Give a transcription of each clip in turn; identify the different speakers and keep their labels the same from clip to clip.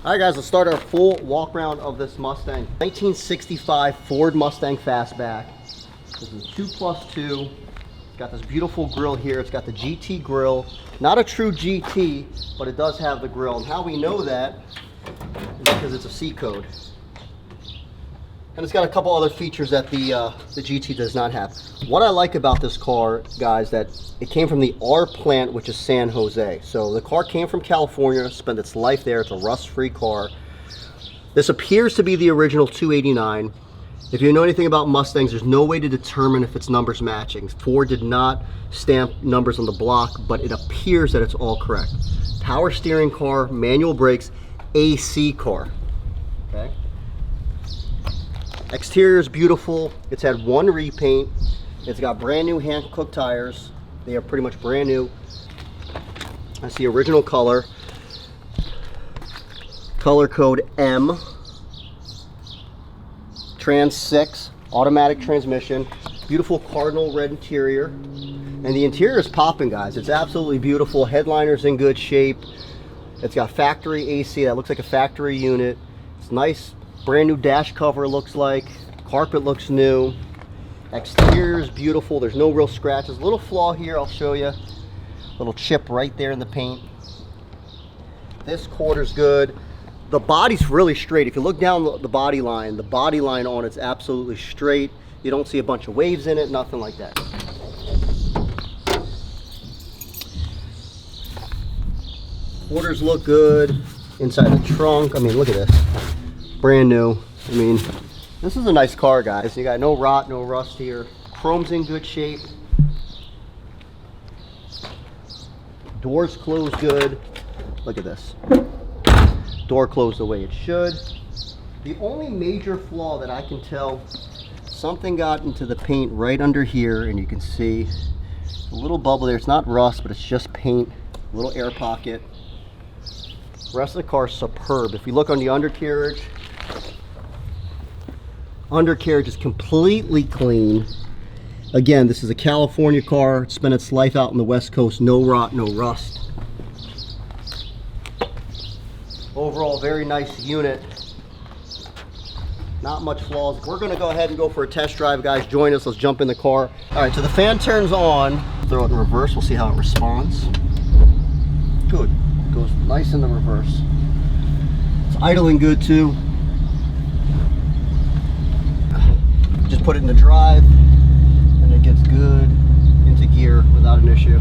Speaker 1: All right, guys, let's start our full walk around of this Mustang. 1965 Ford Mustang Fastback. This is 2+2. It's got this beautiful grille here. It's got the GT grille. Not a true GT, but it does have the grille. And how we know that is because it's a C code. And it's got a couple other features that the GT does not have. What I like about this car, guys, that it came from the R plant, which is San Jose. So the car came from California, spent its life there. It's a rust-free car. This appears to be the original 289. If you know anything about Mustangs, there's no way to determine if it's numbers matching. Ford did not stamp numbers on the block, but it appears that it's all correct. Power steering car, manual brakes, AC car. Okay. Exterior is beautiful. It's had one repaint. It's got brand new hand-cooked tires. They are pretty much brand new. That's the original color. Color code M. Trans 6, automatic transmission. Beautiful Cardinal Red interior. And the interior is popping, guys. It's absolutely beautiful. Headliner's in good shape. It's got factory AC. That looks like a factory unit. It's nice. Brand new dash cover, looks like. Carpet looks new. Exterior is beautiful. There's no real scratches. Little flaw here, I'll show you. Little chip right there in the paint. This quarter's good. The body's really straight. If you look down the body line on it's absolutely straight. You don't see a bunch of waves in it, nothing like that. Quarters look good. Inside the trunk, I mean, look at this. Brand new. I mean, this is a nice car, guys. You got no rot, no rust here. Chrome's in good shape. Doors closed good. Look at this. Door closed the way it should. The only major flaw that I can tell, something got into the paint right under here, and you can see a little bubble there. It's not rust, but it's just paint. A little air pocket. The rest of the car is superb. If you look on the undercarriage is completely clean. Again, this is a California car. It spent its life out on the West Coast. No rot, no rust. Overall, very nice unit. Not much flaws. We're gonna go ahead and go for a test drive, guys. Join us, let's jump in the car. All right, so the fan turns on. Throw it in reverse, we'll see how it responds. Good, goes nice in the reverse. It's idling good too. Just put it in the drive and it gets good into gear without an issue.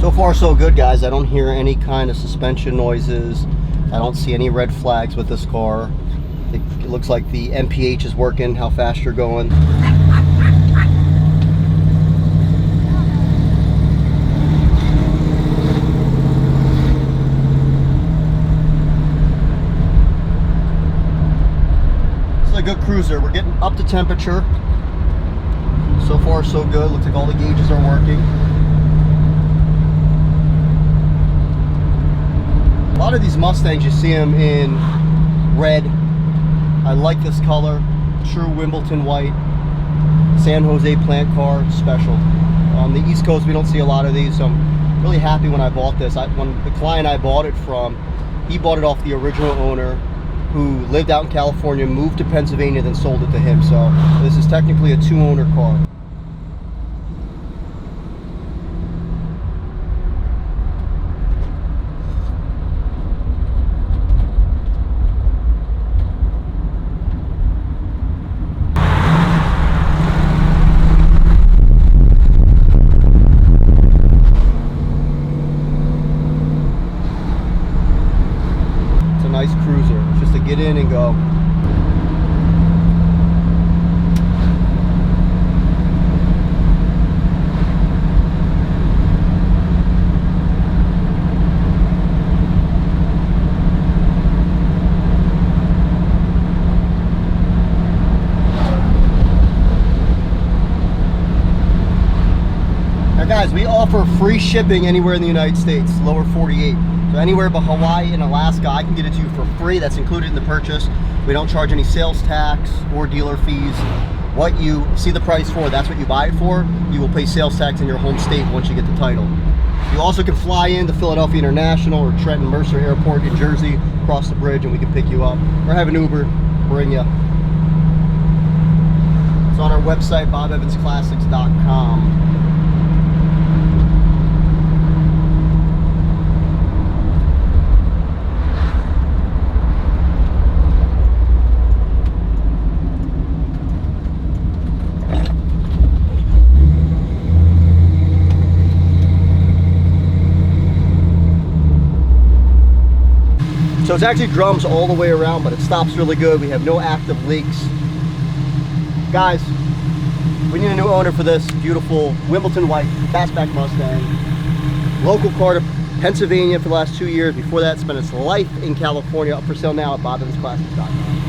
Speaker 1: So far so good, guys. I don't hear any kind of suspension noises. I don't see any red flags with this car. It looks like the MPH is working, how fast you're going. This is a good cruiser. We're getting up to temperature. So far so good. Looks like all the gauges are working. A lot of these Mustangs, you see them in red. I like this color. True Wimbledon White. San Jose plant car, it's special. On the East Coast, we don't see a lot of these, so I'm really happy when I bought this. When the client I bought it from, he bought it off the original owner who lived out in California, moved to Pennsylvania, then sold it to him. So this is technically a two-owner car. Nice cruiser, just to get in and go. Now guys, we offer free shipping anywhere in the United States, lower 48. So anywhere but Hawaii and Alaska, I can get it to you for free. That's included in the purchase. We don't charge any sales tax or dealer fees. What you see the price for, that's what you buy it for. You will pay sales tax in your home state once you get the title. You also can fly into Philadelphia International or Trenton Mercer Airport in Jersey, cross the bridge, and we can pick you up. Or have an Uber bring you. It's on our website, bobevansclassics.com. So it's actually drums all the way around, but it stops really good. We have no active leaks. Guys, we need a new owner for this beautiful Wimbledon White Fastback Mustang. Local car to Pennsylvania for the last 2 years. Before that, spent its life in California. Up for sale now at bobevansclassics.com.